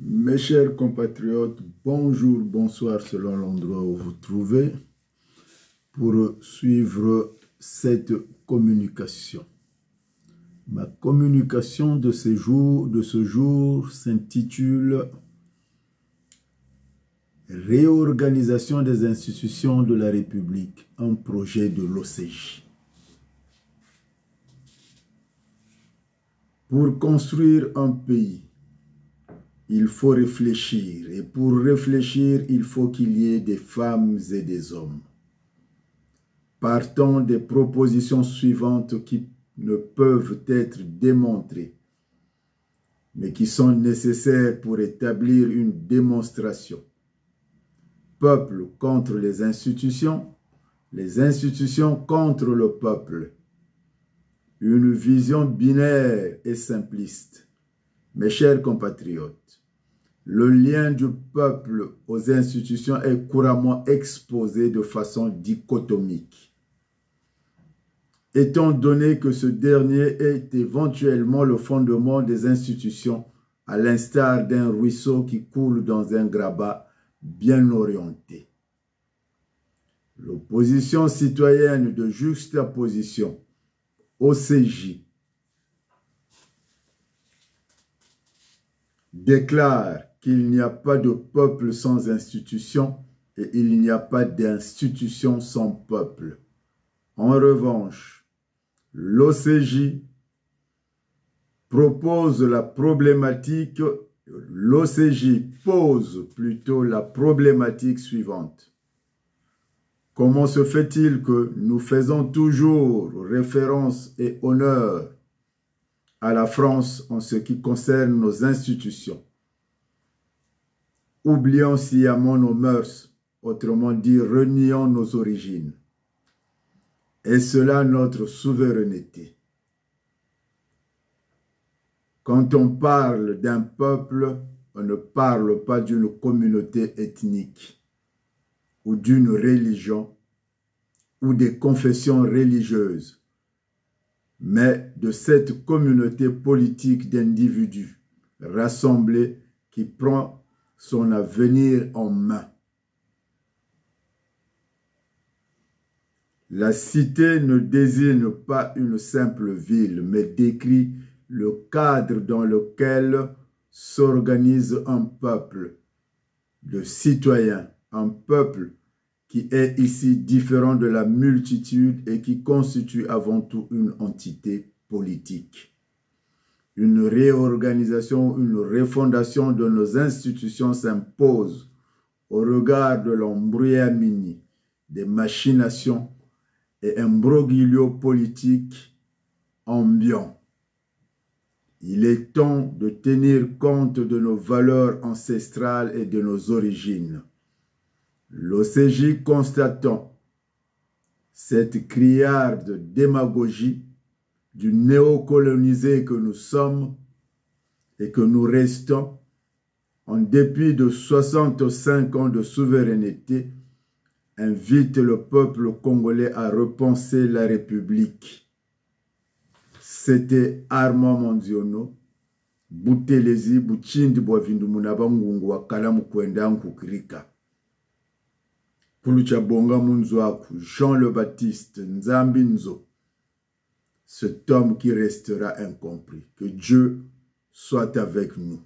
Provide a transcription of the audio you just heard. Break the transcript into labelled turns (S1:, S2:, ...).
S1: Mes chers compatriotes, bonjour, bonsoir selon l'endroit où vous vous trouvez pour suivre cette communication. Ma communication de ce jour s'intitule « Réorganisation des institutions de la République, un projet de l'OCJ ». Pour construire un pays, il faut réfléchir, et pour réfléchir, il faut qu'il y ait des femmes et des hommes. Partons des propositions suivantes qui ne peuvent être démontrées, mais qui sont nécessaires pour établir une démonstration. Peuple contre les institutions contre le peuple. Une vision binaire et simpliste. Mes chers compatriotes, le lien du peuple aux institutions est couramment exposé de façon dichotomique. Étant donné que ce dernier est éventuellement le fondement des institutions, à l'instar d'un ruisseau qui coule dans un grabat bien orienté. L'opposition citoyenne de juxtaposition, OCJ, déclare qu'il n'y a pas de peuple sans institution et il n'y a pas d'institution sans peuple. En revanche, l'OCJ pose la problématique suivante. Comment se fait-il que nous faisons toujours référence et honneur à la France en ce qui concerne nos institutions? Oublions sciemment nos mœurs, autrement dit, renions nos origines. Est-ce là notre souveraineté? Quand on parle d'un peuple, on ne parle pas d'une communauté ethnique ou d'une religion ou des confessions religieuses, mais de cette communauté politique d'individus rassemblés qui prend son avenir en main. La cité ne désigne pas une simple ville, mais décrit le cadre dans lequel s'organise un peuple de citoyens, un peuple qui est ici différent de la multitude et qui constitue avant tout une entité politique. Une réorganisation, une refondation de nos institutions s'impose au regard de l'embrouillamini, des machinations et imbroglio politique ambiant. Il est temps de tenir compte de nos valeurs ancestrales et de nos origines. L'OCJ constatant cette criarde démagogie du néocolonisé que nous sommes et que nous restons, en dépit de 65 ans de souveraineté, invite le peuple congolais à repenser la République. C'était Armand Monziono, Boutelezi, Bouchindi Boavindu Munabangungu wa Kalamu Kwenda Nkukirika. Kulucha Bonga Munzoaku, Jean le Baptiste, Nzambi Nzo, cet homme qui restera incompris. Que Dieu soit avec nous.